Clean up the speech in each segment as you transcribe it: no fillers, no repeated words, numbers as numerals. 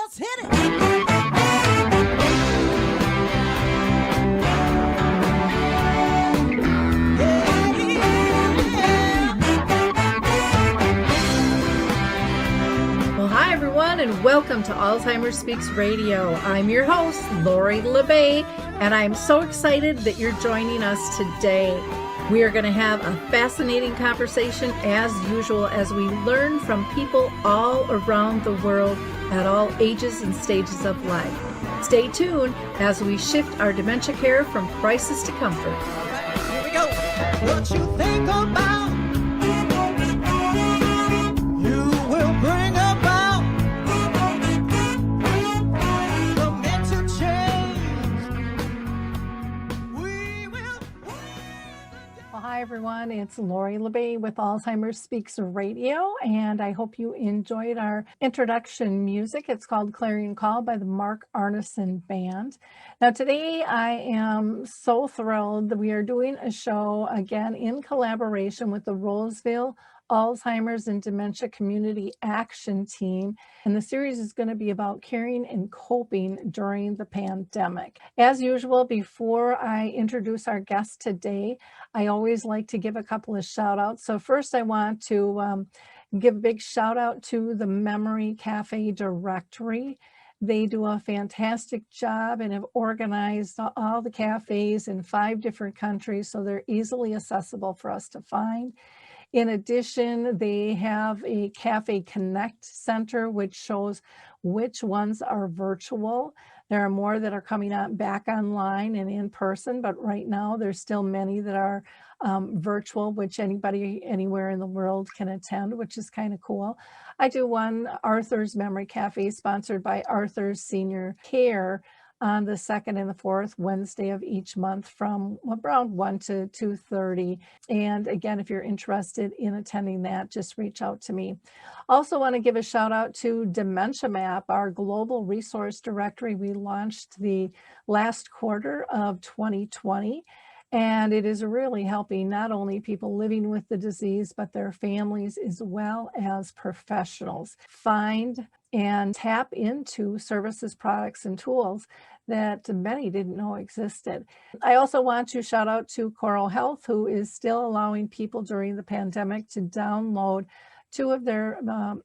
Let's hit it. And welcome to Alzheimer Speaks Radio. I'm your host, Lori LeBay, and I'm so excited that you're joining us today. We are going to have a fascinating conversation as usual as we learn from people all around the world at all ages and stages of life. Stay tuned as we shift our dementia care from crisis to comfort. All right, here we go. What you think about, you will bring about. Hi everyone, it's Lori LeBay with Alzheimer Speaks Radio, and I hope you enjoyed our introduction music. It's called Clarion Call by the Mark Arneson Band. Now today I am so thrilled that we are doing a show again in collaboration with the Roseville Alzheimer's and Dementia Community Action Team, and the series is going to be about caring and coping during the pandemic. As usual, before I introduce our guest today, I always like to give a couple of shout outs. So first I want to give a big shout out to the Memory Cafe Directory. They do a fantastic job and have organized all the cafes in 5 different countries, so they're easily accessible for us to find. In addition, they have a Cafe Connect Center, which shows which ones are virtual. There are more that are coming out back online and in person, but right now there's still many that are virtual, which anybody anywhere in the world can attend, which is kind of cool. I do one, Arthur's Memory Cafe, sponsored by Arthur's Senior Care, on the 2nd and the 4th Wednesday of each month from around 1 to 2:30. And again, if you're interested in attending that, just reach out to me. Also want to give a shout out to Dementia Map, our global resource directory we launched the last quarter of 2020. And it is really helping not only people living with the disease, but their families as well as professionals find and tap into services, products, and tools that many didn't know existed. I also want to shout out to Coral Health, who is still allowing people during the pandemic to download 2 of their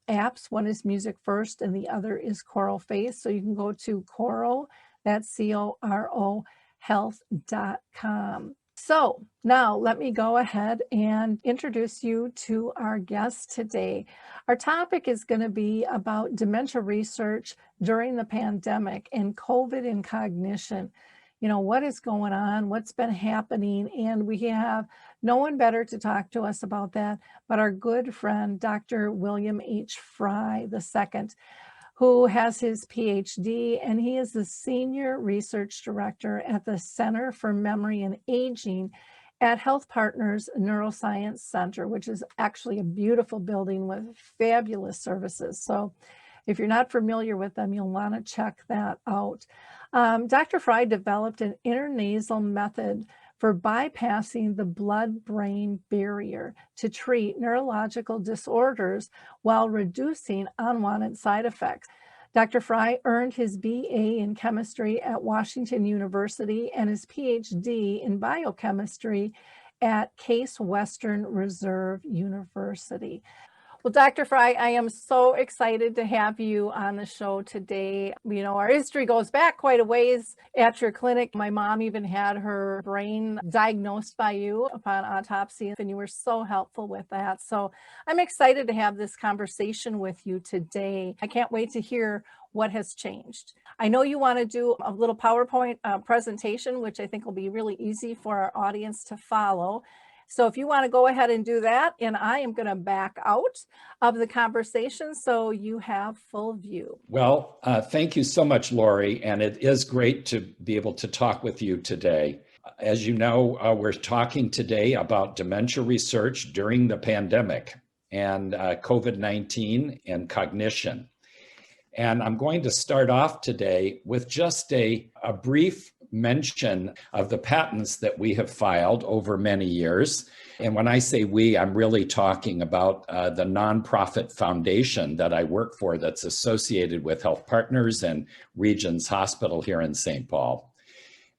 apps. One is Music First and the other is Coral Face. So you can go to Coral, that's CORO, health.com. So now let me go ahead and introduce you to our guest today. Our topic is going to be about dementia research during the pandemic and COVID and cognition. You know, what is going on, what's been happening, and we have no one better to talk to us about that but our good friend, Dr. William H. Frey II, who has his Ph.D., and he is the Senior Research Director at the Center for Memory and Aging at HealthPartners Neuroscience Center, which is actually a beautiful building with fabulous services. So if you're not familiar with them, you'll want to check that out. Dr. Frey developed an intranasal method for bypassing the blood-brain barrier to treat neurological disorders while reducing unwanted side effects. Dr. Frey earned his BA in chemistry at Washington University and his PhD in biochemistry at Case Western Reserve University. Well, Dr. Frey, I am so excited to have you on the show today. You know, our history goes back quite a ways at your clinic. My mom even had her brain diagnosed by you upon autopsy, and you were so helpful with that. So I'm excited to have this conversation with you today. I can't wait to hear what has changed. I know you want to do a little PowerPoint presentation, which I think will be really easy for our audience to follow. So if you want to go ahead and do that, and I am going to back out of the conversation so you have full view. Well, thank you so much, Lori, and it is great to be able to talk with you today. As you know, we're talking today about dementia research during the pandemic and COVID-19 and cognition. And I'm going to start off today with just a brief mention of the patents that we have filed over many years. And when I say we, I'm really talking about the nonprofit foundation that I work for that's associated with HealthPartners and Regions Hospital here in St. Paul.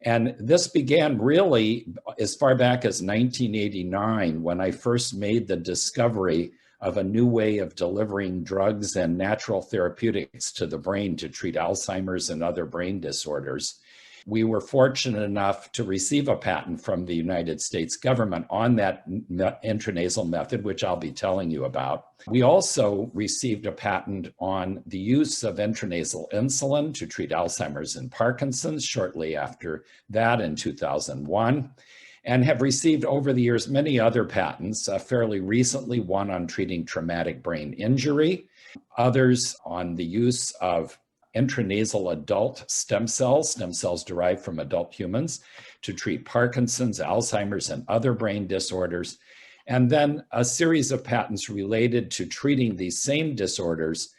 And this began really as far back as 1989, when I first made the discovery of a new way of delivering drugs and natural therapeutics to the brain to treat Alzheimer's and other brain disorders. We were fortunate enough to receive a patent from the United States government on that intranasal method, which I'll be telling you about. We also received a patent on the use of intranasal insulin to treat Alzheimer's and Parkinson's shortly after that in 2001, and have received over the years many other patents, fairly recently one on treating traumatic brain injury, others on the use of intranasal adult stem cells derived from adult humans, to treat Parkinson's, Alzheimer's, and other brain disorders, and then a series of patents related to treating these same disorders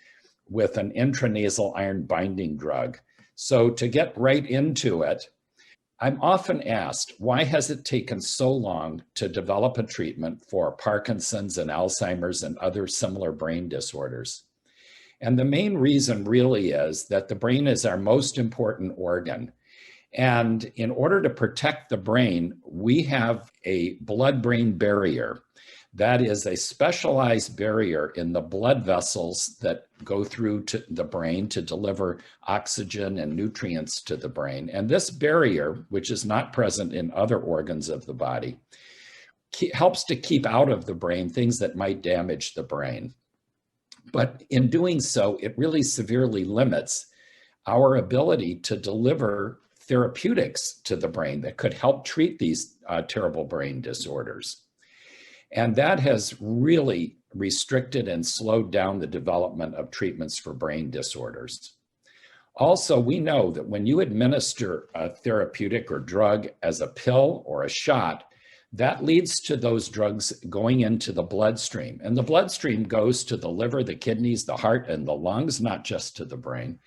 with an intranasal iron binding drug. So to get right into it, I'm often asked, why has it taken so long to develop a treatment for Parkinson's and Alzheimer's and other similar brain disorders? And the main reason really is that the brain is our most important organ. And in order to protect the brain, we have a blood-brain barrier. That is a specialized barrier in the blood vessels that go through to the brain to deliver oxygen and nutrients to the brain. And this barrier, which is not present in other organs of the body, helps to keep out of the brain things that might damage the brain. But in doing so, it really severely limits our ability to deliver therapeutics to the brain that could help treat these terrible brain disorders. And that has really restricted and slowed down the development of treatments for brain disorders. Also, we know that when you administer a therapeutic or drug as a pill or a shot, that leads to those drugs going into the bloodstream. And the bloodstream goes to the liver, the kidneys, the heart, and the lungs, not just to the brain.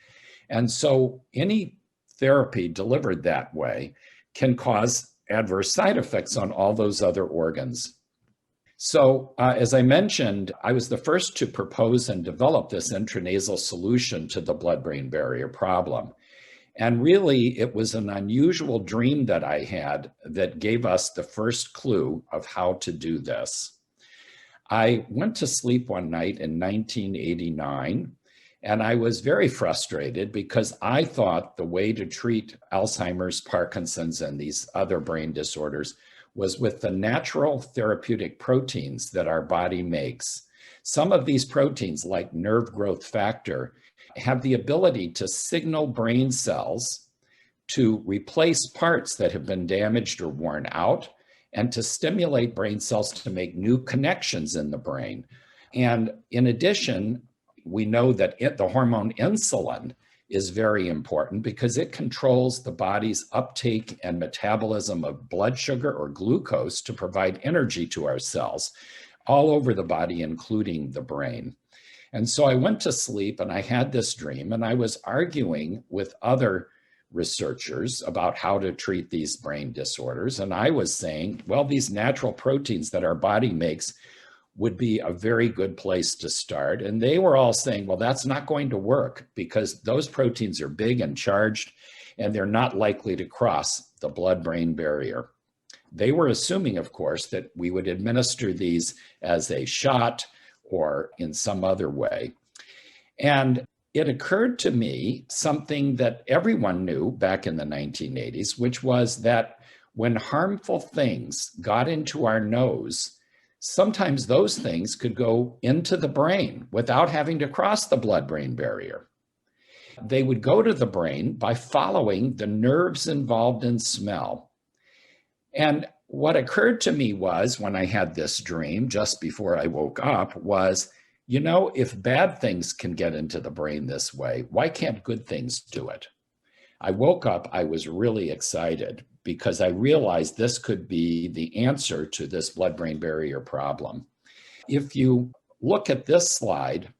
And so any therapy delivered that way can cause adverse side effects on all those other organs. So as I mentioned, I was the first to propose and develop this intranasal solution to the blood-brain barrier problem. And really, it was an unusual dream that I had that gave us the first clue of how to do this. I went to sleep one night in 1989, and I was very frustrated because I thought the way to treat Alzheimer's, Parkinson's, and these other brain disorders was with the natural therapeutic proteins that our body makes. Some of these proteins, like nerve growth factor, have the ability to signal brain cells to replace parts that have been damaged or worn out, and to stimulate brain cells to make new connections in the brain. And in addition, we know that the hormone insulin is very important because it controls the body's uptake and metabolism of blood sugar or glucose to provide energy to our cells all over the body, including the brain. And so I went to sleep and I had this dream, and I was arguing with other researchers about how to treat these brain disorders. And I was saying, well, these natural proteins that our body makes would be a very good place to start. And they were all saying, well, that's not going to work because those proteins are big and charged, and they're not likely to cross the blood-brain barrier. They were assuming, of course, that we would administer these as a shot or in some other way. And it occurred to me something that everyone knew back in the 1980s, which was that when harmful things got into our nose, sometimes those things could go into the brain without having to cross the blood-brain barrier. They would go to the brain by following the nerves involved in smell. And what occurred to me was, when I had this dream just before I woke up, was, you know, if bad things can get into the brain this way, why can't good things do it? I woke up, I was really excited because I realized this could be the answer to this blood-brain barrier problem. If you look at this slide,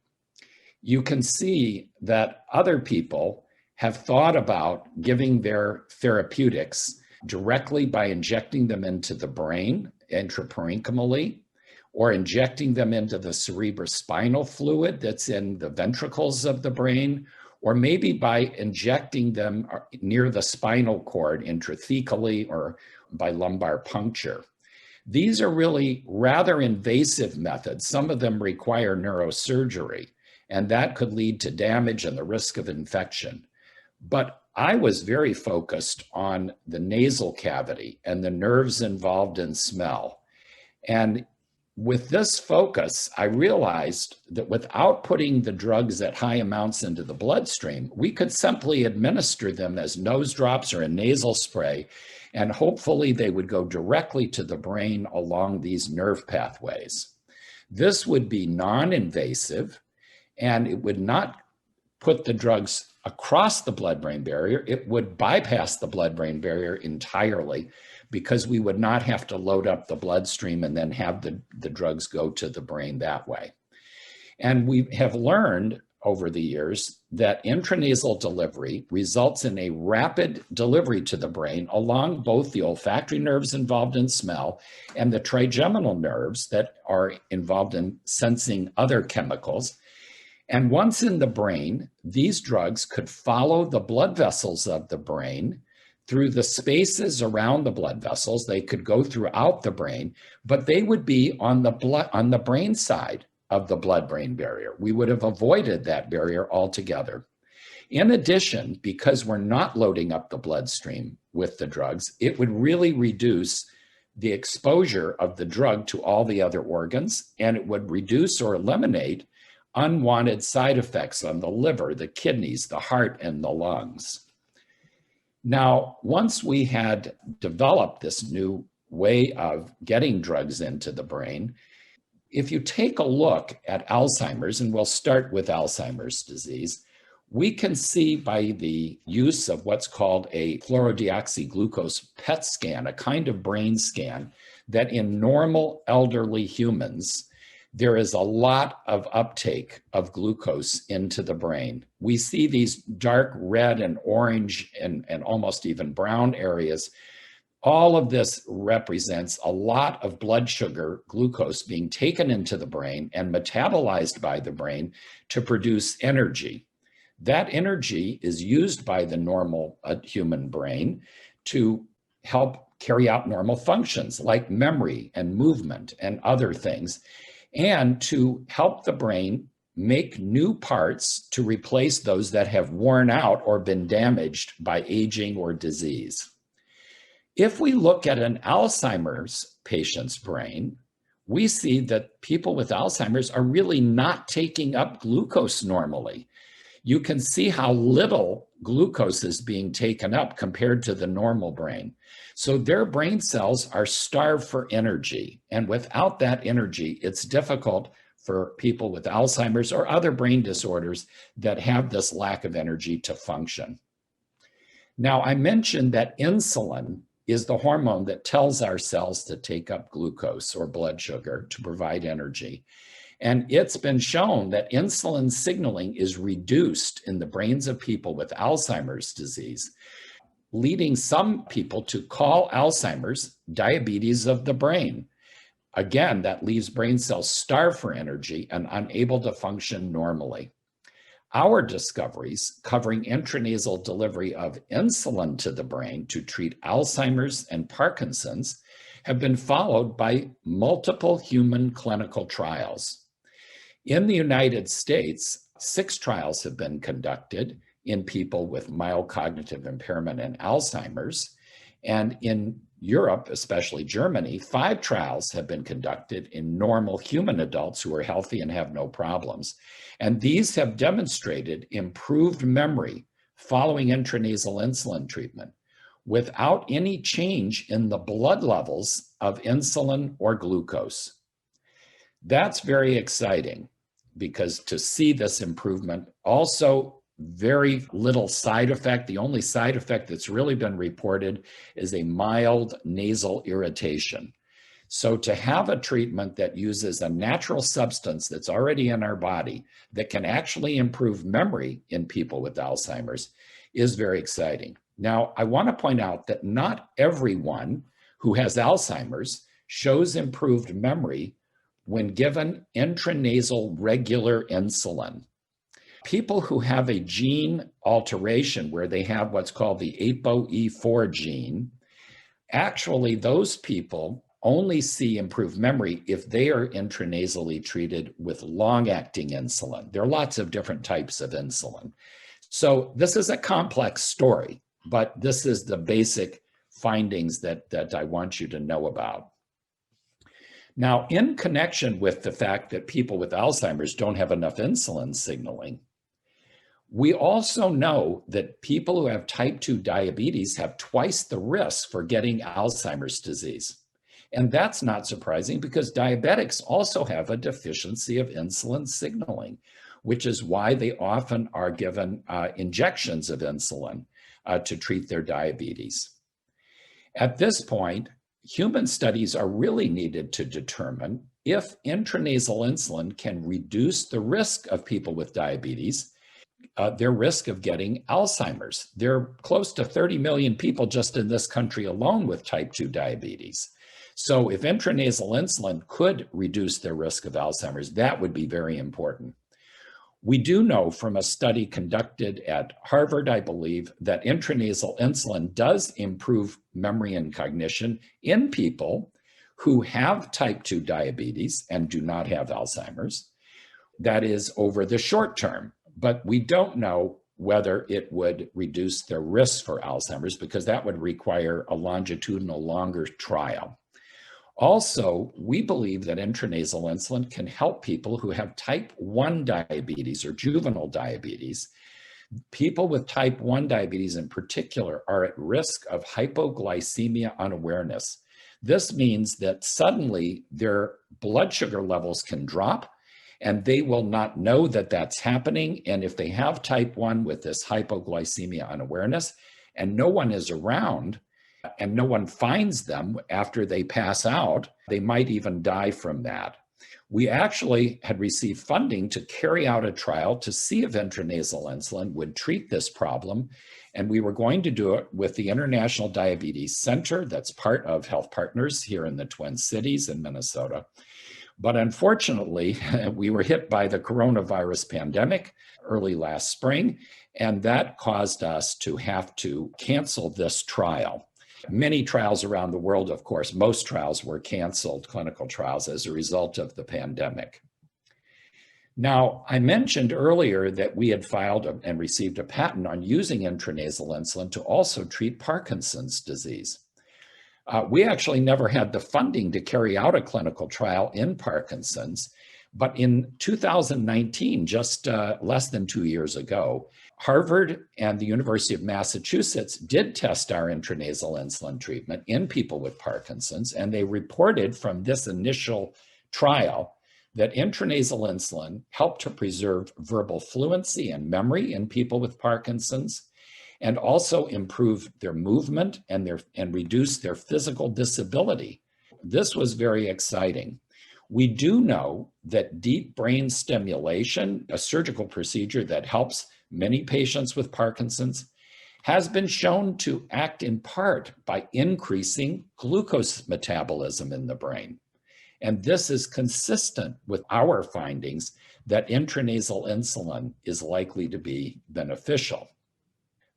you can see that other people have thought about giving their therapeutics directly by injecting them into the brain intraparenchymally, or injecting them into the cerebrospinal fluid that's in the ventricles of the brain, or maybe by injecting them near the spinal cord intrathecally or by lumbar puncture. These are really rather invasive methods. Some of them require neurosurgery, and that could lead to damage and the risk of infection. But I was very focused on the nasal cavity and the nerves involved in smell. And with this focus, I realized that without putting the drugs at high amounts into the bloodstream, we could simply administer them as nose drops or a nasal spray, and hopefully they would go directly to the brain along these nerve pathways. This would be non-invasive, and it would not put the drugs across the blood-brain barrier. It would bypass the blood-brain barrier entirely, because we would not have to load up the bloodstream and then have the drugs go to the brain that way. And we have learned over the years that intranasal delivery results in a rapid delivery to the brain along both the olfactory nerves involved in smell and the trigeminal nerves that are involved in sensing other chemicals. And once in the brain, these drugs could follow the blood vessels of the brain through the spaces around the blood vessels. They could go throughout the brain, but they would be on the brain side of the blood-brain barrier. We would have avoided that barrier altogether. In addition, because we're not loading up the bloodstream with the drugs, it would really reduce the exposure of the drug to all the other organs, and it would reduce or eliminate unwanted side effects on the liver, the kidneys, the heart, and the lungs. Now, once we had developed this new way of getting drugs into the brain, if you take a look at Alzheimer's, and we'll start with Alzheimer's disease, we can see by the use of what's called a fluorodeoxyglucose PET scan, a kind of brain scan, that in normal elderly humans, there is a lot of uptake of glucose into the brain. We see these dark red and orange and almost even brown areas. All of this represents a lot of blood sugar, glucose, being taken into the brain and metabolized by the brain to produce energy. That energy is used by the normal human brain to help carry out normal functions like memory and movement and other things, and to help the brain make new parts to replace those that have worn out or been damaged by aging or disease. If we look at an Alzheimer's patient's brain, we see that people with Alzheimer's are really not taking up glucose normally. You can see how little glucose is being taken up compared to the normal brain. So their brain cells are starved for energy. And without that energy, it's difficult for people with Alzheimer's or other brain disorders that have this lack of energy to function. Now, I mentioned that insulin is the hormone that tells our cells to take up glucose or blood sugar to provide energy. And it's been shown that insulin signaling is reduced in the brains of people with Alzheimer's disease, leading some people to call Alzheimer's diabetes of the brain. Again, that leaves brain cells starved for energy and unable to function normally. Our discoveries covering intranasal delivery of insulin to the brain to treat Alzheimer's and Parkinson's have been followed by multiple human clinical trials. In the United States, 6 trials have been conducted in people with mild cognitive impairment and Alzheimer's. And in Europe, especially Germany, 5 trials have been conducted in normal human adults who are healthy and have no problems. And these have demonstrated improved memory following intranasal insulin treatment without any change in the blood levels of insulin or glucose. That's very exciting, because to see this improvement, also very little side effect. The only side effect that's really been reported is a mild nasal irritation. So to have a treatment that uses a natural substance that's already in our body that can actually improve memory in people with Alzheimer's is very exciting. Now, I want to point out that not everyone who has Alzheimer's shows improved memory when given intranasal regular insulin. People who have a gene alteration where they have what's called the ApoE4 gene, actually those people only see improved memory if they are intranasally treated with long-acting insulin. There are lots of different types of insulin. So this is a complex story, but this is the basic findings that I want you to know about. Now, in connection with the fact that people with Alzheimer's don't have enough insulin signaling, we also know that people who have type 2 diabetes have twice the risk for getting Alzheimer's disease. And that's not surprising because diabetics also have a deficiency of insulin signaling, which is why they often are given injections of insulin to treat their diabetes. At this point, human studies are really needed to determine if intranasal insulin can reduce the risk of people with diabetes, their risk of getting Alzheimer's. There are close to 30 million people just in this country alone with type 2 diabetes. So if intranasal insulin could reduce their risk of Alzheimer's, that would be very important. We do know from a study conducted at Harvard, I believe, that intranasal insulin does improve memory and cognition in people who have type 2 diabetes and do not have Alzheimer's. That is over the short term, but we don't know whether it would reduce their risk for Alzheimer's because that would require a longitudinal longer trial. Also, we believe that intranasal insulin can help people who have type 1 diabetes or juvenile diabetes. People with type 1 diabetes in particular are at risk of hypoglycemia unawareness. This means that suddenly their blood sugar levels can drop and they will not know that that's happening. And if they have type 1 with this hypoglycemia unawareness and no one is around, and no one finds them after they pass out, they might even die from that. We actually had received funding to carry out a trial to see if intranasal insulin would treat this problem. And we were going to do it with the International Diabetes Center, that's part of HealthPartners here in the Twin Cities in Minnesota. But unfortunately, we were hit by the coronavirus pandemic early last spring, and that caused us to have to cancel this trial. Many trials around the world, of course, most trials were canceled, clinical trials, as a result of the pandemic. Now, I mentioned earlier that we had filed and received a patent on using intranasal insulin to also treat Parkinson's disease. We actually never had the funding to carry out a clinical trial in Parkinson's, but in 2019, just less than 2 years ago, Harvard and the University of Massachusetts did test our intranasal insulin treatment in people with Parkinson's, and they reported from this initial trial that intranasal insulin helped to preserve verbal fluency and memory in people with Parkinson's, and also improve their movement and reduce their physical disability. This was very exciting. We do know that deep brain stimulation, a surgical procedure that helps many patients with Parkinson's, has been shown to act in part by increasing glucose metabolism in the brain. And this is consistent with our findings that intranasal insulin is likely to be beneficial.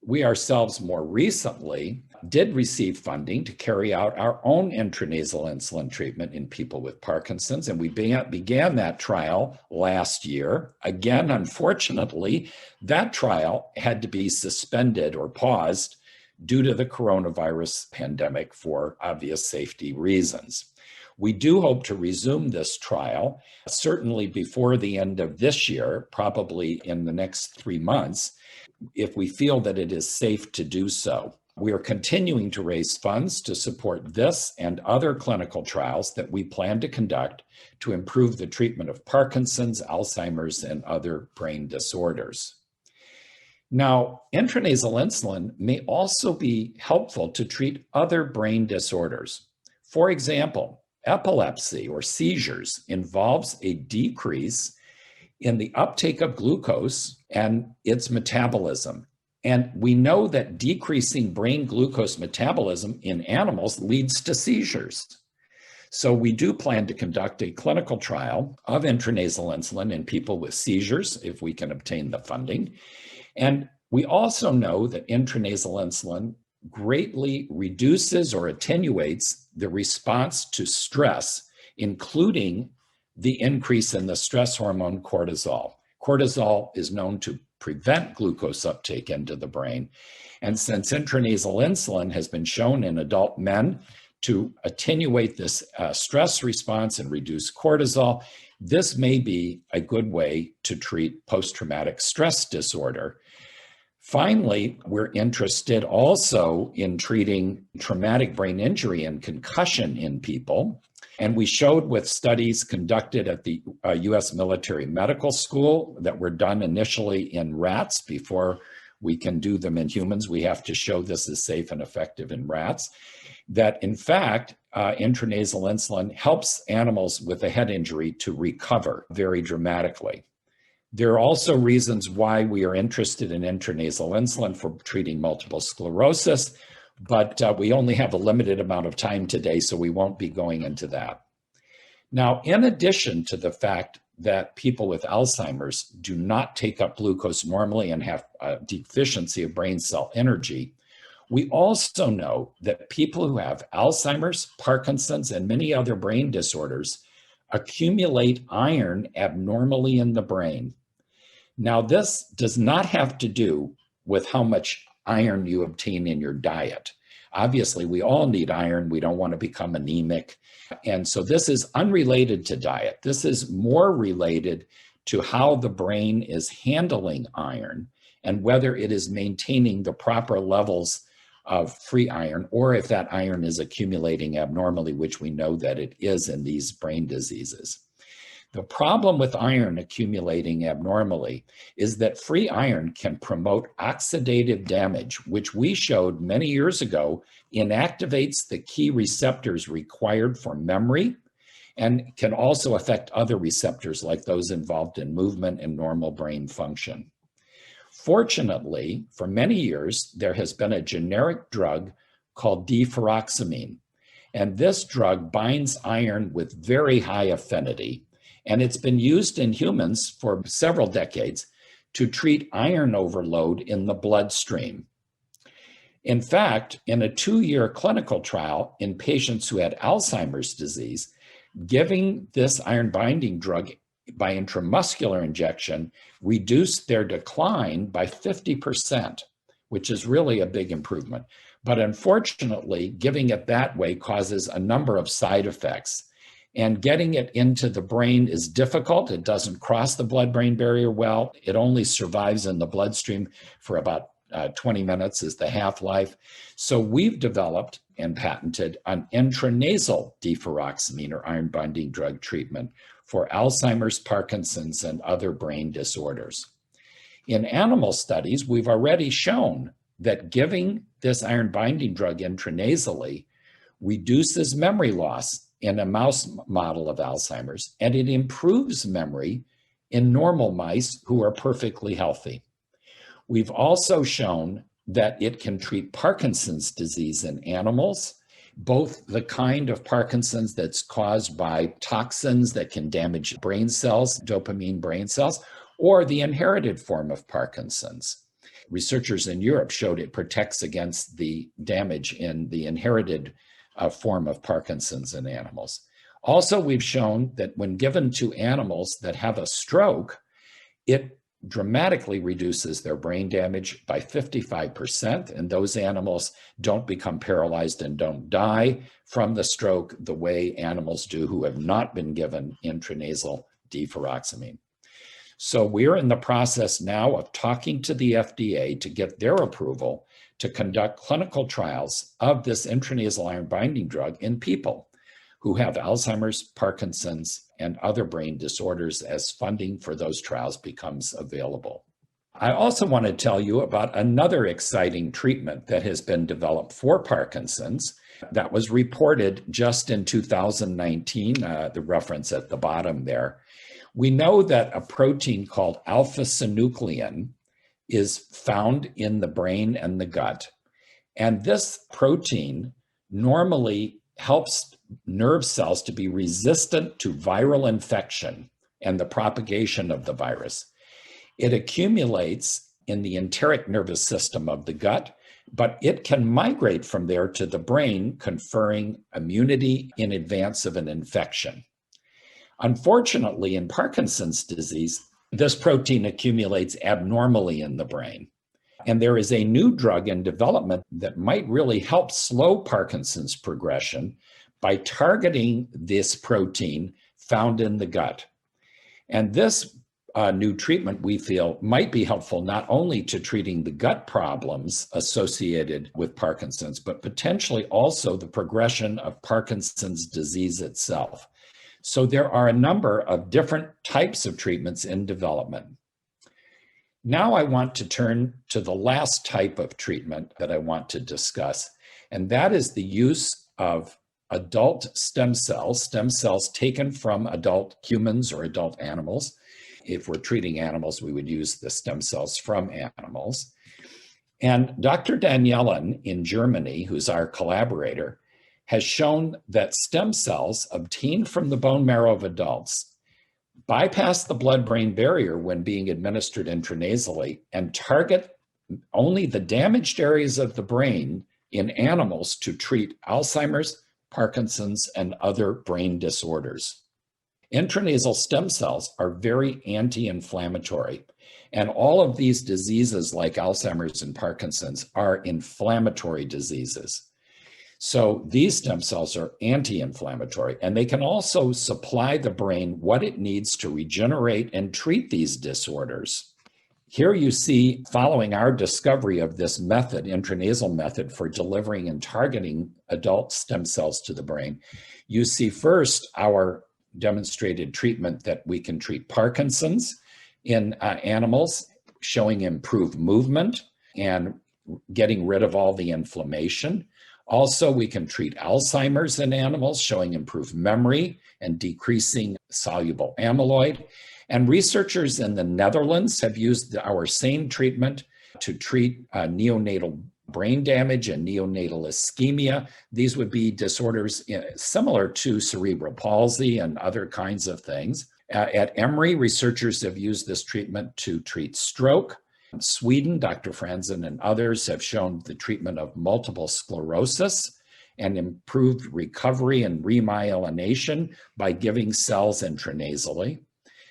We ourselves more recently did receive funding to carry out our own intranasal insulin treatment in people with Parkinson's, and we began that trial last year. Again, unfortunately, that trial had to be suspended or paused due to the coronavirus pandemic for obvious safety reasons. We do hope to resume this trial, certainly before the end of this year, probably in the next 3 months, if we feel that it is safe to do so. We are continuing to raise funds to support this and other clinical trials that we plan to conduct to improve the treatment of Parkinson's, Alzheimer's, and other brain disorders. Now, intranasal insulin may also be helpful to treat other brain disorders. For example, epilepsy or seizures involves a decrease in the uptake of glucose and its metabolism. And we know that decreasing brain glucose metabolism in animals leads to seizures. So we do plan to conduct a clinical trial of intranasal insulin in people with seizures, if we can obtain the funding. And we also know that intranasal insulin greatly reduces or attenuates the response to stress, including the increase in the stress hormone cortisol. Cortisol is known to prevent glucose uptake into the brain. And since intranasal insulin has been shown in adult men to attenuate this stress response and reduce cortisol, this may be a good way to treat post-traumatic stress disorder. Finally, we're interested also in treating traumatic brain injury and concussion in people. And we showed with studies conducted at the US Military Medical School that were done initially in rats. Before we can do them in humans, we have to show this is safe and effective in rats, that in fact, intranasal insulin helps animals with a head injury to recover very dramatically. There are also reasons why we are interested in intranasal insulin for treating multiple sclerosis, but we only have a limited amount of time today, so we won't be going into that. Now, in addition to the fact that people with Alzheimer's do not take up glucose normally and have a deficiency of brain cell energy, we also know that people who have Alzheimer's, Parkinson's, and many other brain disorders accumulate iron abnormally in the brain. Now, this does not have to do with how much iron you obtain in your diet. Obviously, we all need iron. We don't want to become anemic. And so this is unrelated to diet. This is more related to how the brain is handling iron and whether it is maintaining the proper levels of free iron, or if that iron is accumulating abnormally, which we know that it is in these brain diseases. The problem with iron accumulating abnormally is that free iron can promote oxidative damage, which we showed many years ago inactivates the key receptors required for memory and can also affect other receptors like those involved in movement and normal brain function. Fortunately, for many years, there has been a generic drug called deferoxamine, and this drug binds iron with very high affinity, and it's been used in humans for several decades to treat iron overload in the bloodstream. In fact, in a 2-year clinical trial in patients who had Alzheimer's disease, giving this iron binding drug by intramuscular injection reduced their decline by 50%, which is really a big improvement. But unfortunately, giving it that way causes a number of side effects. And getting it into the brain is difficult. It doesn't cross the blood-brain barrier well. It only survives in the bloodstream for about 20 minutes is the half-life. So we've developed and patented an intranasal deferoxamine or iron binding drug treatment for Alzheimer's, Parkinson's, and other brain disorders. In animal studies, we've already shown that giving this iron binding drug intranasally reduces memory loss in a mouse model of Alzheimer's, and it improves memory in normal mice who are perfectly healthy. We've also shown that it can treat Parkinson's disease in animals, both the kind of Parkinson's that's caused by toxins that can damage brain cells, dopamine brain cells, or the inherited form of Parkinson's. Researchers in Europe showed it protects against the damage in the inherited form of Parkinson's in animals. Also, we've shown that when given to animals that have a stroke, it dramatically reduces their brain damage by 55%, and those animals don't become paralyzed and don't die from the stroke the way animals do who have not been given intranasal deferoxamine. So we're in the process now of talking to the FDA to get their approval to conduct clinical trials of this intranasal iron binding drug in people who have Alzheimer's, Parkinson's, and other brain disorders as funding for those trials becomes available. I also want to tell you about another exciting treatment that has been developed for Parkinson's that was reported just in 2019, the reference at the bottom there. We know that a protein called alpha-synuclein is found in the brain and the gut. And this protein normally helps nerve cells to be resistant to viral infection and the propagation of the virus. It accumulates in the enteric nervous system of the gut, but it can migrate from there to the brain, conferring immunity in advance of an infection. Unfortunately, in Parkinson's disease, this protein accumulates abnormally in the brain. And there is a new drug in development that might really help slow Parkinson's progression by targeting this protein found in the gut. And this new treatment, we feel, might be helpful not only to treating the gut problems associated with Parkinson's, but potentially also the progression of Parkinson's disease itself. So there are a number of different types of treatments in development. Now I want to turn to the last type of treatment that I want to discuss, and that is the use of adult stem cells taken from adult humans or adult animals. If we're treating animals, we would use the stem cells from animals. And Dr. Danielen in Germany, who's our collaborator, has shown that stem cells obtained from the bone marrow of adults bypass the blood-brain barrier when being administered intranasally and target only the damaged areas of the brain in animals to treat Alzheimer's, Parkinson's, and other brain disorders. Intranasal stem cells are very anti-inflammatory, and all of these diseases like Alzheimer's and Parkinson's are inflammatory diseases. So these stem cells are anti-inflammatory, and they can also supply the brain what it needs to regenerate and treat these disorders. Here you see, following our discovery of this method, intranasal method for delivering and targeting adult stem cells to the brain, you see first our demonstrated treatment that we can treat Parkinson's in animals, showing improved movement and getting rid of all the inflammation. Also, we can treat Alzheimer's in animals, showing improved memory and decreasing soluble amyloid. And researchers in the Netherlands have used our same treatment to treat neonatal brain damage and neonatal ischemia. These would be disorders similar to cerebral palsy and other kinds of things. At Emory, researchers have used this treatment to treat stroke. In Sweden, Dr. Franzen and others have shown the treatment of multiple sclerosis and improved recovery and remyelination by giving cells intranasally.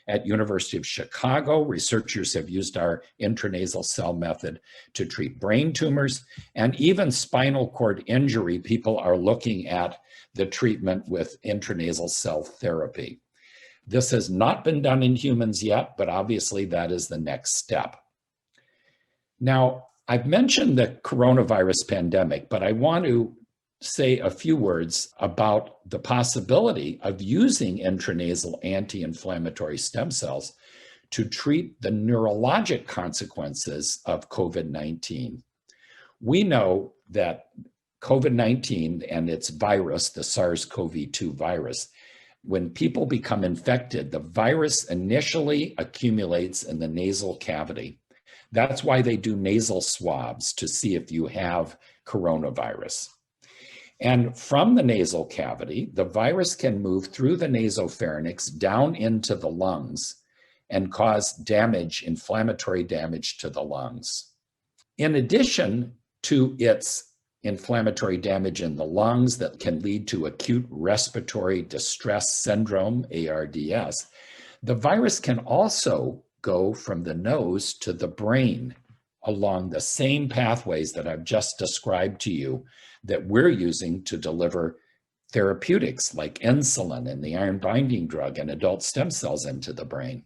At University of Chicago, researchers have used our intranasal cell method to treat brain tumors, and even spinal cord injury. People are looking at the treatment with intranasal cell therapy. This has not been done in humans yet, but obviously that is the next step. Now, I've mentioned the coronavirus pandemic, but I want to say a few words about the possibility of using intranasal anti-inflammatory stem cells to treat the neurologic consequences of COVID-19. We know that COVID-19 and its virus, the SARS-CoV-2 virus, when people become infected, the virus initially accumulates in the nasal cavity. That's why they do nasal swabs to see if you have coronavirus. And from the nasal cavity, the virus can move through the nasopharynx down into the lungs and cause damage, inflammatory damage to the lungs. In addition to its inflammatory damage in the lungs that can lead to acute respiratory distress syndrome, ARDS, the virus can also go from the nose to the brain along the same pathways that I've just described to you that we're using to deliver therapeutics like insulin and the iron binding drug and adult stem cells into the brain.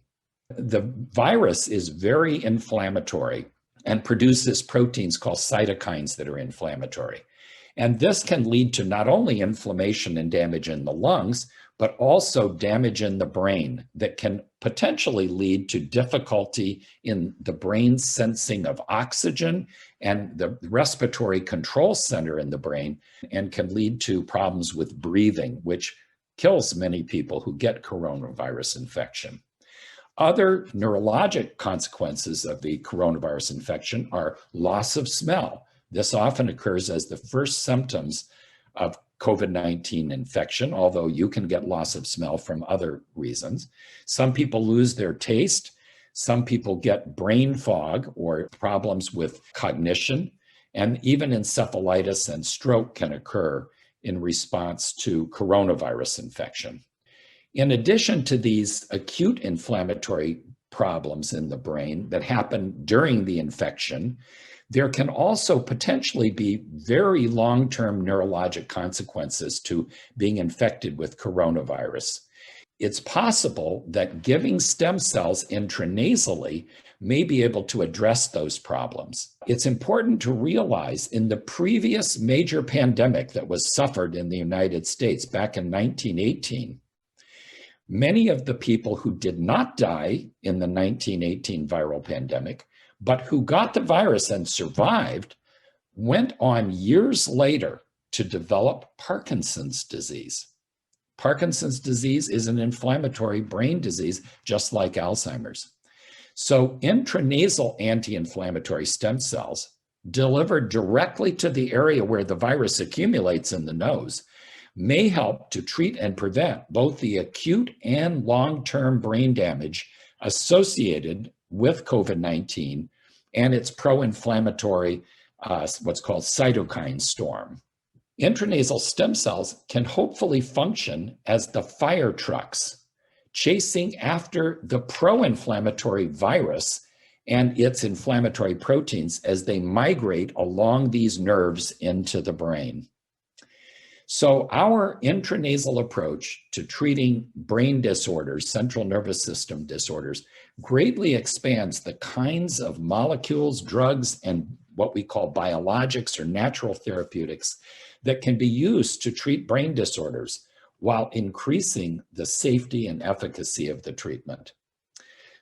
The virus is very inflammatory and produces proteins called cytokines that are inflammatory. And this can lead to not only inflammation and damage in the lungs, but also damage in the brain that can potentially lead to difficulty in the brain's sensing of oxygen and the respiratory control center in the brain, and can lead to problems with breathing, which kills many people who get coronavirus infection. Other neurologic consequences of the coronavirus infection are loss of smell. This often occurs as the first symptoms of COVID-19 infection, although you can get loss of smell from other reasons. Some people lose their taste. Some people get brain fog or problems with cognition, and even encephalitis and stroke can occur in response to coronavirus infection. In addition to these acute inflammatory problems in the brain that happen during the infection, there can also potentially be very long-term neurologic consequences to being infected with coronavirus. It's possible that giving stem cells intranasally may be able to address those problems. It's important to realize in the previous major pandemic that was suffered in the United States back in 1918, many of the people who did not die in the 1918 viral pandemic, but who got the virus and survived, went on years later to develop Parkinson's disease. Parkinson's disease is an inflammatory brain disease, just like Alzheimer's. So intranasal anti-inflammatory stem cells delivered directly to the area where the virus accumulates in the nose may help to treat and prevent both the acute and long-term brain damage associated with COVID-19 and its pro-inflammatory, what's called cytokine storm. Intranasal stem cells can hopefully function as the fire trucks, chasing after the pro-inflammatory virus and its inflammatory proteins as they migrate along these nerves into the brain. So our intranasal approach to treating brain disorders, central nervous system disorders, greatly expands the kinds of molecules, drugs, and what we call biologics or natural therapeutics that can be used to treat brain disorders while increasing the safety and efficacy of the treatment.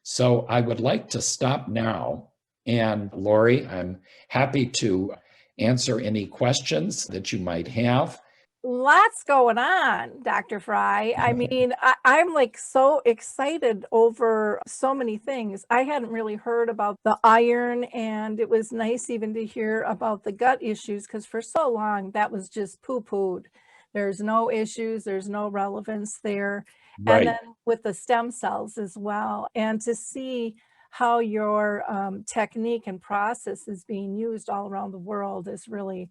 So I would like to stop now. And Lori, I'm happy to answer any questions that you might have. Lots going on, Dr. Frey. I mean, I'm like so excited over so many things. I hadn't really heard about the iron, and it was nice even to hear about the gut issues, because for so long that was just poo-pooed. There's no issues, there's no relevance there. Right. And then with the stem cells as well. And to see how your technique and process is being used all around the world is really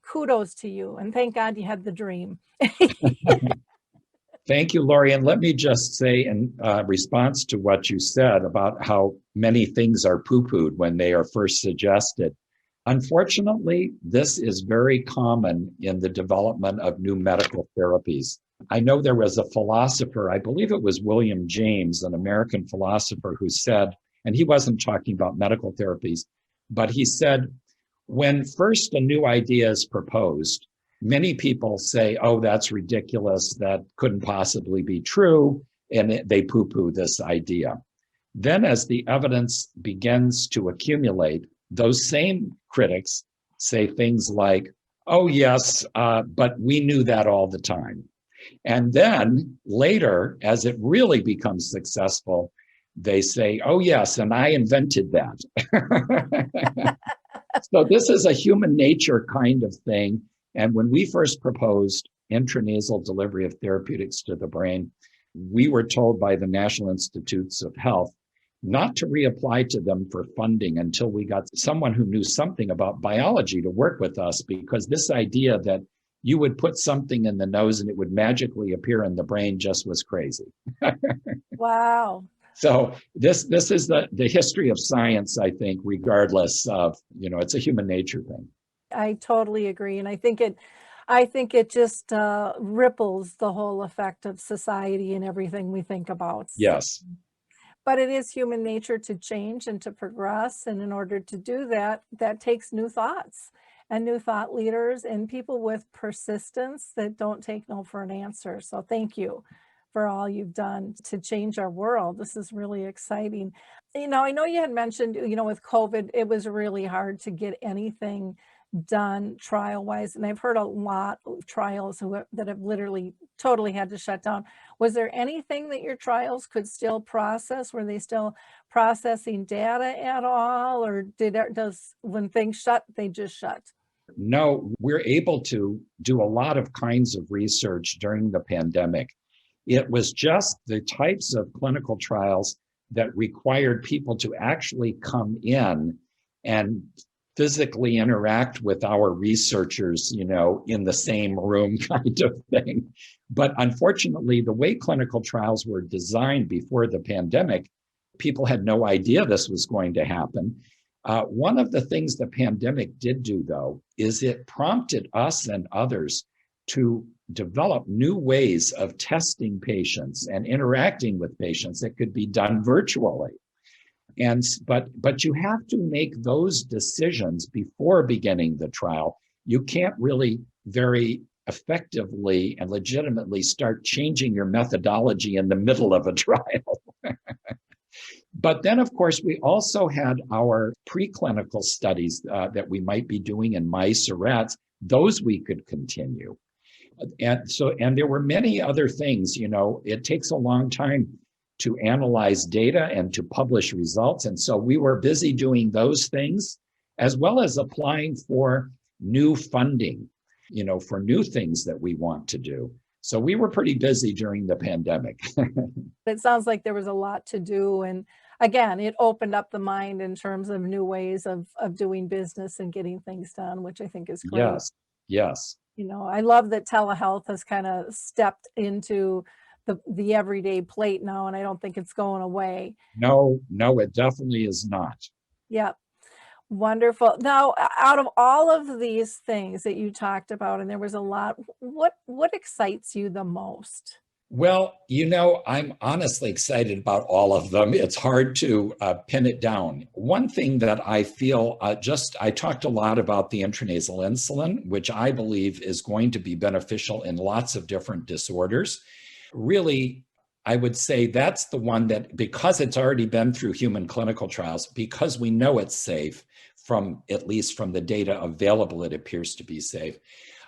kudos to you, and thank God you had the dream. Thank you, Lori. And let me just say in response to what you said about how many things are poo-pooed when they are first suggested. Unfortunately, this is very common in the development of new medical therapies. I know there was a philosopher, I believe it was William James, an American philosopher, who said, and he wasn't talking about medical therapies, but he said, when first a new idea is proposed, many people say, oh, that's ridiculous, that couldn't possibly be true, and they poo-poo this idea. Then as the evidence begins to accumulate, those same critics say things like, oh, yes, but we knew that all the time. And then later, as it really becomes successful, they say, oh, yes, and I invented that. So this is a human nature kind of thing. And when we first proposed intranasal delivery of therapeutics to the brain, we were told by the National Institutes of Health not to reapply to them for funding until we got someone who knew something about biology to work with us, because this idea that you would put something in the nose and it would magically appear in the brain just was crazy. Wow. So this is the history of science, I think, regardless of, it's a human nature thing. I totally agree. And I think it just ripples the whole effect of society and everything we think about. Yes. But it is human nature to change and to progress. And in order to do that, that takes new thoughts and new thought leaders and people with persistence that don't take no for an answer. So thank you. for all you've done to change our world. This is really exciting. I know you had mentioned, with COVID, it was really hard to get anything done trial-wise, and I've heard a lot of trials that have literally totally had to shut down. Was there anything that your trials could still process? Were they still processing data at all, or when things shut, they just shut? No, we're able to do a lot of kinds of research during the pandemic. It was just the types of clinical trials that required people to actually come in and physically interact with our researchers, in the same room kind of thing. But unfortunately, the way clinical trials were designed before the pandemic, people had no idea this was going to happen. One of the things the pandemic did do, though, is it prompted us and others to develop new ways of testing patients and interacting with patients that could be done virtually. But you have to make those decisions before beginning the trial. You can't really very effectively and legitimately start changing your methodology in the middle of a trial. But then, of course, we also had our preclinical studies that we might be doing in mice or rats. Those we could continue. And there were many other things. It takes a long time to analyze data and to publish results. And so we were busy doing those things, as well as applying for new funding, for new things that we want to do. So we were pretty busy during the pandemic. It sounds like there was a lot to do. And again, it opened up the mind in terms of new ways of doing business and getting things done, which I think is great. Yes. I love that telehealth has kind of stepped into the everyday plate now, and I don't think it's going away. No, it definitely is not. Yep. Wonderful. Now, out of all of these things that you talked about, and there was a lot, what excites you the most? Well, I'm honestly excited about all of them. It's hard to pin it down. One thing that I feel I talked a lot about the intranasal insulin, which I believe is going to be beneficial in lots of different disorders. Really, I would say that's the one that, because it's already been through human clinical trials, because we know it's safe, at least from the data available, it appears to be safe.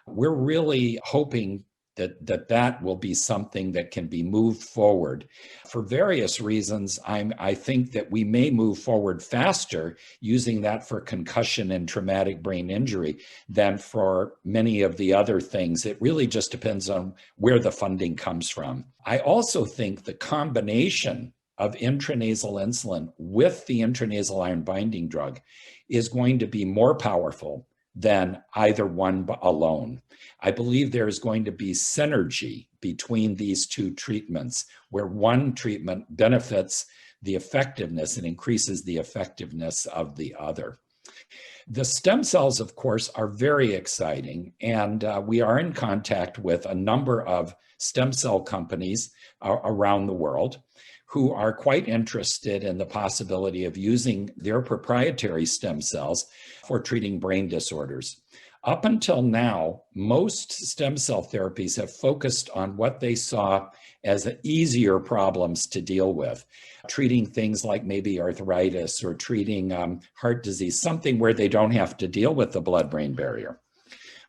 We're really hoping that will be something that can be moved forward. For various reasons, I think that we may move forward faster using that for concussion and traumatic brain injury than for many of the other things. It really just depends on where the funding comes from. I also think the combination of intranasal insulin with the intranasal iron binding drug is going to be more powerful than either one alone. I believe there is going to be synergy between these two treatments, where one treatment benefits the effectiveness and increases the effectiveness of the other. The stem cells, of course, are very exciting, and we are in contact with a number of stem cell companies around the world who are quite interested in the possibility of using their proprietary stem cells for treating brain disorders. Up until now, most stem cell therapies have focused on what they saw as easier problems to deal with, treating things like maybe arthritis or treating heart disease, something where they don't have to deal with the blood-brain barrier.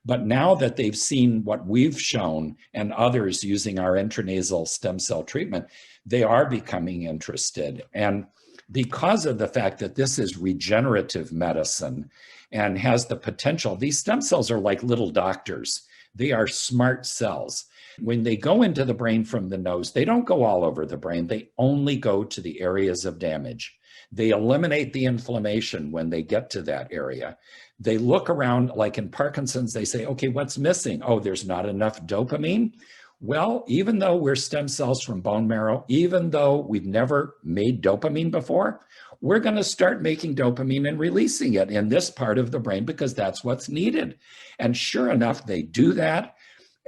But now that they've seen what we've shown and others using our intranasal stem cell treatment, they are becoming interested. And because of the fact that this is regenerative medicine and has the potential, these stem cells are like little doctors. They are smart cells. When they go into the brain from the nose, they don't go all over the brain. They only go to the areas of damage. They eliminate the inflammation when they get to that area. They look around, like in Parkinson's, they say, okay, what's missing? Oh, there's not enough dopamine. Well, even though we're stem cells from bone marrow, even though we've never made dopamine before, we're going to start making dopamine and releasing it in this part of the brain because that's what's needed. And sure enough, they do that.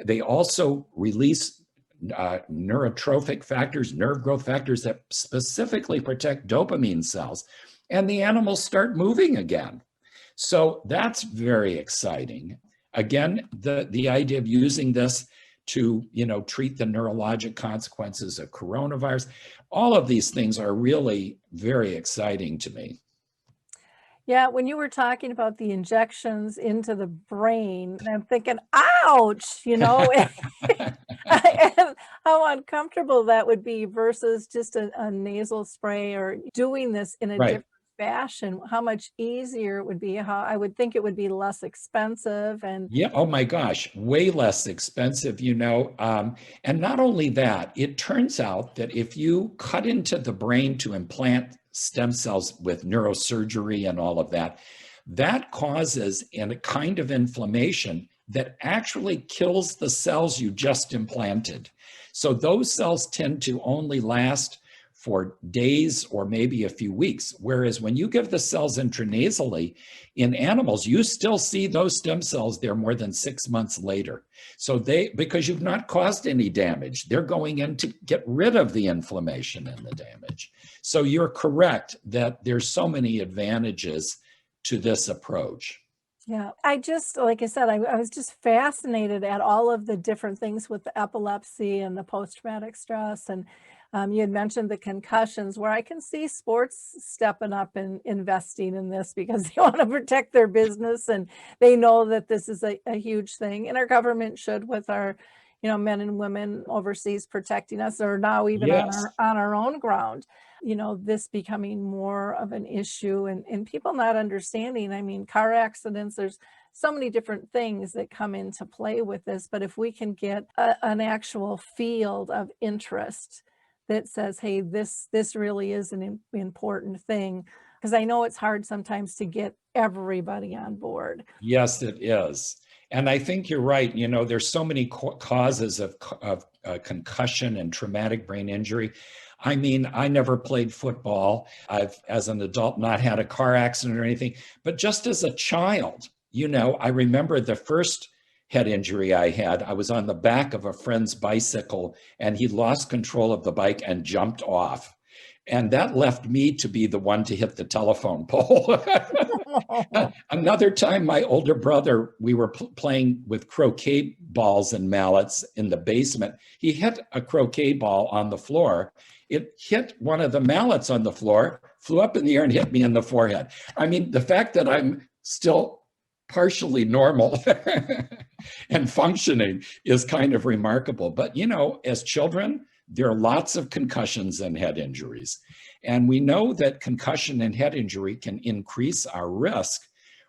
They also release neurotrophic factors, nerve growth factors that specifically protect dopamine cells, and the animals start moving again. So that's very exciting. Again, the idea of using this to, treat the neurologic consequences of coronavirus. All of these things are really very exciting to me. Yeah, when you were talking about the injections into the brain, I'm thinking, ouch, and how uncomfortable that would be versus just a nasal spray or doing this in a Right. different fashion, how much easier it would be, how I would think it would be less expensive and Yeah. Oh my gosh, way less expensive, and not only that, it turns out that if you cut into the brain to implant stem cells with neurosurgery and all of that, that causes a kind of inflammation that actually kills the cells you just implanted. So those cells tend to only last for days or maybe a few weeks. Whereas when you give the cells intranasally in animals, you still see those stem cells there more than 6 months later. So because you've not caused any damage, they're going in to get rid of the inflammation and the damage. So you're correct that there's so many advantages to this approach. yeah, like I said, I was just fascinated at all of the different things with the epilepsy and the post-traumatic stress. And you had mentioned the concussions, where I can see sports stepping up and investing in this because they want to protect their business and they know that this is a huge thing. And our government should, with our, men and women overseas protecting us, or now even Yes. on our own ground. This becoming more of an issue and people not understanding. I mean, car accidents, there's so many different things that come into play with this. But if we can get an actual field of interest that says, hey, this really is an important thing, because I know it's hard sometimes to get everybody on board. Yes, it is. And I think you're right. There's so many causes of concussion and traumatic brain injury. I mean, I never played football. I've, as an adult, not had a car accident or anything. But just as a child, I remember the first head injury I had. I was on the back of a friend's bicycle, and he lost control of the bike and jumped off. And that left me to be the one to hit the telephone pole. Another time, my older brother, we were playing with croquet balls and mallets in the basement. He hit a croquet ball on the floor. It hit one of the mallets on the floor, flew up in the air and hit me in the forehead. I mean, the fact that I'm still partially normal and functioning is kind of remarkable. But, as children, there are lots of concussions and head injuries. And we know that concussion and head injury can increase our risk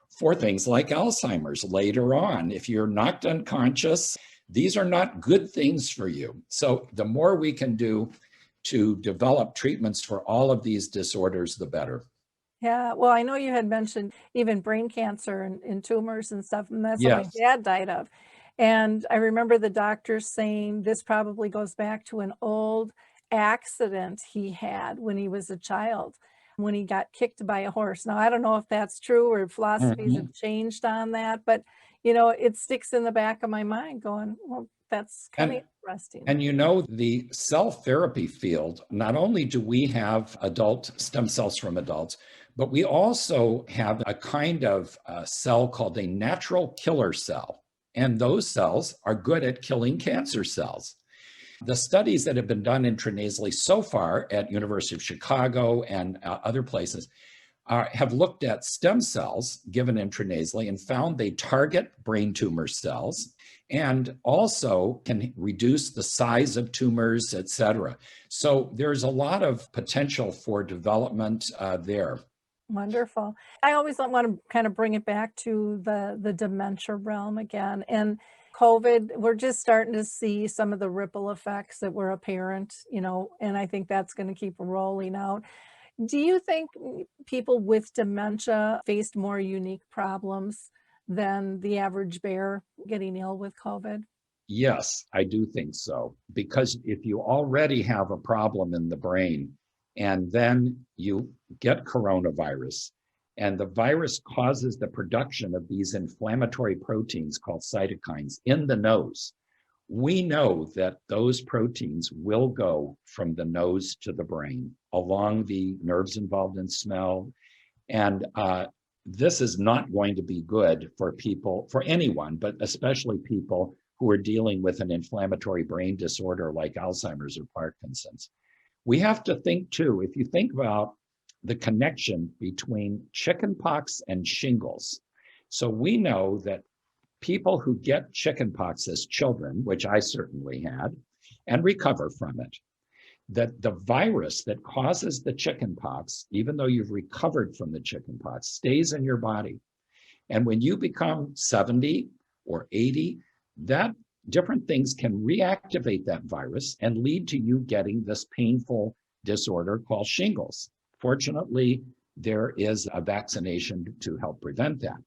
for things like Alzheimer's later on. If you're knocked unconscious, these are not good things for you. So the more we can do to develop treatments for all of these disorders, the better. Yeah, well, I know you had mentioned even brain cancer and tumors and stuff, and that's what my Yes. dad died of. And I remember the doctors saying this probably goes back to an old accident he had when he was a child, when he got kicked by a horse. Now, I don't know if that's true or philosophies Mhm. have changed on that, but it sticks in the back of my mind going, well, that's kind of And interesting. And the cell therapy field, not only do we have adult stem cells from adults, but we also have a kind of cell called a natural killer cell. And those cells are good at killing cancer cells. The studies that have been done intranasally so far at University of Chicago and other places have looked at stem cells given intranasally and found they target brain tumor cells and also can reduce the size of tumors, et cetera. So there's a lot of potential for development there. Wonderful. I always want to kind of bring it back to the dementia realm again. And COVID, we're just starting to see some of the ripple effects that were apparent, and I think that's going to keep rolling out. Do you think people with dementia faced more unique problems than the average bear getting ill with COVID? Yes, I do think so. Because if you already have a problem in the brain and then you get coronavirus, and the virus causes the production of these inflammatory proteins called cytokines in the nose, we know that those proteins will go from the nose to the brain along the nerves involved in smell. And this is not going to be good for people, for anyone, but especially people who are dealing with an inflammatory brain disorder like Alzheimer's or Parkinson's. We have to think too, if you think about the connection between chickenpox and shingles. So we know that people who get chickenpox as children, which I certainly had, and recover from it, that the virus that causes the chickenpox, even though you've recovered from the chickenpox, stays in your body. And when you become 70 or 80, that different things can reactivate that virus and lead to you getting this painful disorder called shingles. Fortunately, there is a vaccination to help prevent that.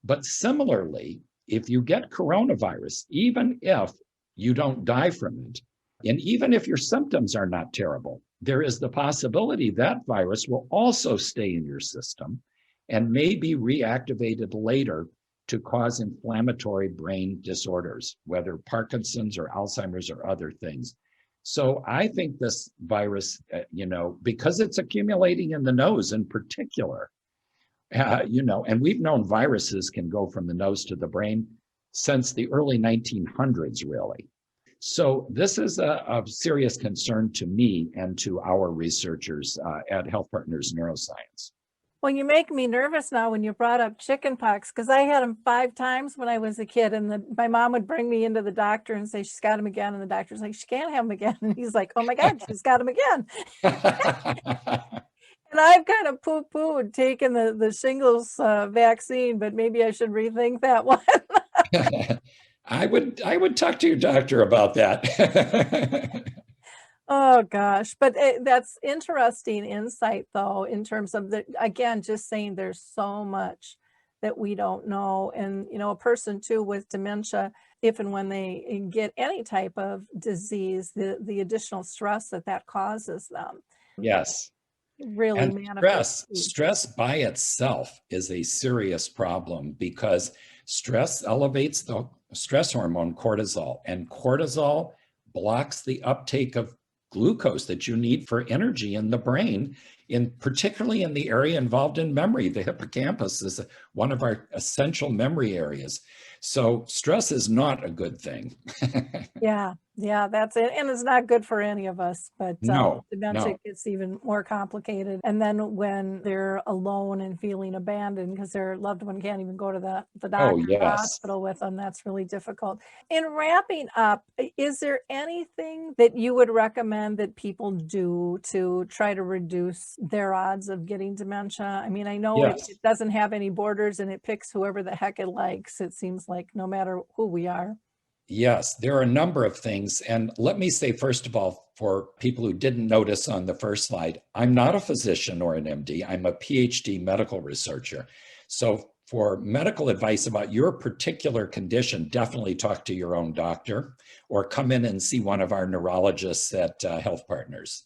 But similarly, if you get coronavirus, even if you don't die from it, and even if your symptoms are not terrible, there is the possibility that virus will also stay in your system and may be reactivated later to cause inflammatory brain disorders, whether Parkinson's or Alzheimer's or other things. So I think this virus, because it's accumulating in the nose in particular, and we've known viruses can go from the nose to the brain since the early 1900s, really. So this is a serious concern to me and to our researchers at HealthPartners Neuroscience. Well, you make me nervous now when you brought up chickenpox, because I had them 5 times when I was a kid, and my mom would bring me into the doctor and say, she's got him again. And the doctor's like, she can't have him again. And he's like, oh my God, she's got him again. And I've kind of poo-pooed taking the shingles vaccine, but maybe I should rethink that one. I would talk to your doctor about that. Oh gosh, but that's interesting insight though, in terms of again, just saying there's so much that we don't know. And, a person too with dementia, if and when they get any type of disease, the additional stress that causes them. Yes. Really and manifests. stress by itself is a serious problem because stress elevates the stress hormone cortisol, and cortisol blocks the uptake of glucose that you need for energy in the brain, particularly in the area involved in memory. The hippocampus is one of our essential memory areas. So stress is not a good thing. Yeah, that's it. And it's not good for any of us, but dementia gets even more complicated. And then when they're alone and feeling abandoned because their loved one can't even go to the doctor or the hospital with them, that's really difficult. In wrapping up, is there anything that you would recommend that people do to try to reduce their odds of getting dementia? I mean, I know it doesn't have any borders and it picks whoever the heck it likes. It seems like no matter who we are. Yes, there are a number of things. And let me say, first of all, for people who didn't notice on the first slide, I'm not a physician or an MD. I'm a Ph.D. medical researcher. So for medical advice about your particular condition, definitely talk to your own doctor or come in and see one of our neurologists at HealthPartners.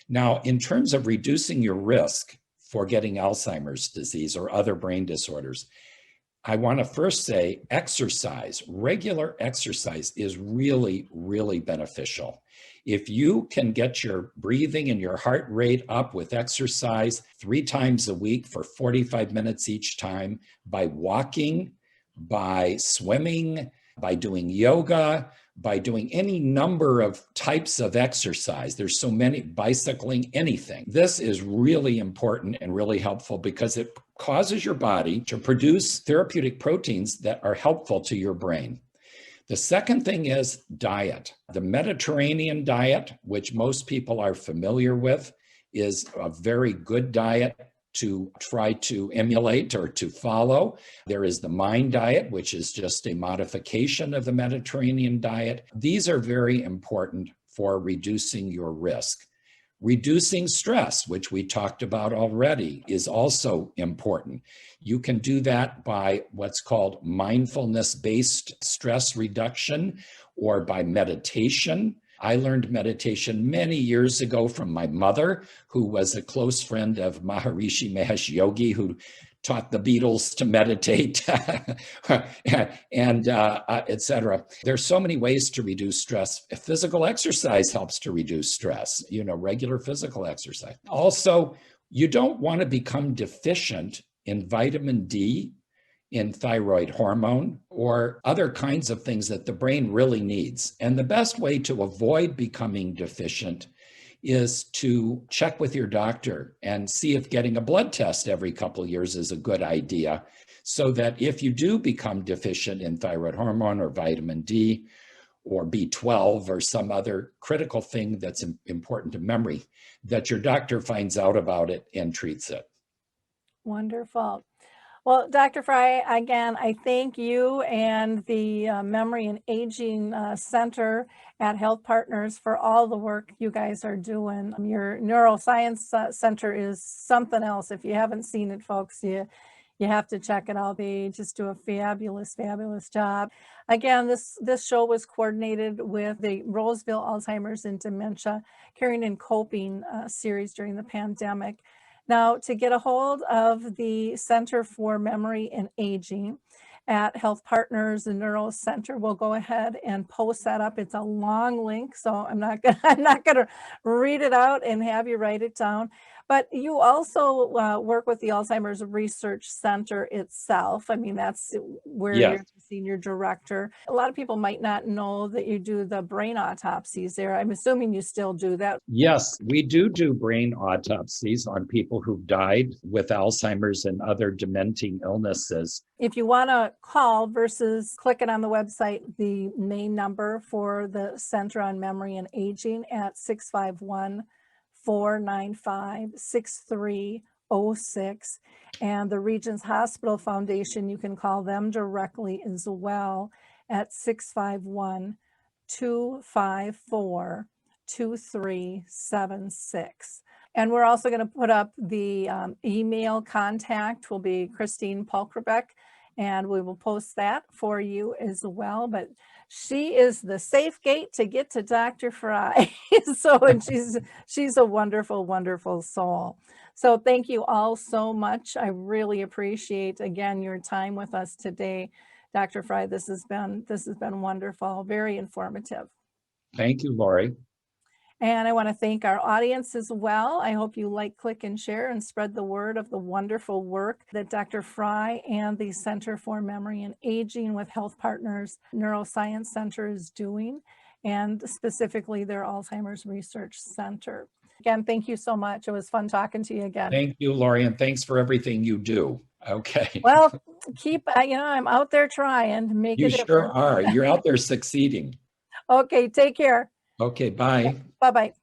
Now, in terms of reducing your risk for getting Alzheimer's disease or other brain disorders, I want to first say exercise, regular exercise is really, really beneficial. If you can get your breathing and your heart rate up with exercise 3 times a week for 45 minutes each time, by walking, by swimming, by doing yoga, by doing any number of types of exercise. There's so many, bicycling, anything. This is really important and really helpful because it causes your body to produce therapeutic proteins that are helpful to your brain. The second thing is diet. The Mediterranean diet, which most people are familiar with, is a very good diet to try to emulate or to follow. There is the Mind diet, which is just a modification of the Mediterranean diet. These are very important for reducing your risk. Reducing stress, which we talked about already, is also important. You can do that by what's called mindfulness-based stress reduction or by meditation. I learned meditation many years ago from my mother, who was a close friend of Maharishi Mahesh Yogi, who taught the Beatles to meditate, and et cetera. There's so many ways to reduce stress. Physical exercise helps to reduce stress, regular physical exercise. Also, you don't want to become deficient in vitamin D in thyroid hormone or other kinds of things that the brain really needs. And the best way to avoid becoming deficient is to check with your doctor and see if getting a blood test every couple of years is a good idea, so that if you do become deficient in thyroid hormone or vitamin D or B12 or some other critical thing that's important to memory, that your doctor finds out about it and treats it. Wonderful. Well, Dr. Frey, again, I thank you and the Memory and Aging Center at HealthPartners for all the work you guys are doing. Your Neuroscience Center is something else. If you haven't seen it, folks, you have to check it out. They just do a fabulous, fabulous job. Again, this show was coordinated with the Roseville Alzheimer's and Dementia Caring and Coping series during the pandemic. Now, to get a hold of the Center for Memory and Aging at HealthPartners Neuroscience Center, we'll go ahead and post that up. It's a long link, so I'm not gonna read it out and have you write it down. But you also work with the Alzheimer's Research Center itself. I mean, that's where Yes. you're the senior director. A lot of people might not know that you do the brain autopsies there. I'm assuming you still do that. Yes, we do brain autopsies on people who've died with Alzheimer's and other dementing illnesses. If you want to call versus clicking on the website, the main number for the Center on Memory and Aging at 651-495-6306. And the Regents Hospital Foundation, you can call them directly as well at 651-254-2376. And we're also going to put up the email contact will be christine.m.pulkrabek, and we will post that for you as well. But she is the safe gate to get to Dr. Frey. And she's a wonderful, wonderful soul. So thank you all so much. I really appreciate, again, your time with us today, Dr. Frey. This has been wonderful, very informative. Thank you, Lori. And I want to thank our audience as well. I hope you like, click, and share and spread the word of the wonderful work that Dr. Frey and the Center for Memory and Aging with HealthPartners Neuroscience Center is doing, and specifically their Alzheimer's Research Center. Again, thank you so much. It was fun talking to you again. Thank you, Lori, and thanks for everything you do. Okay. Well, I'm out there trying to make it. You sure are. You're out there succeeding. Okay, take care. Okay, bye. Bye-bye.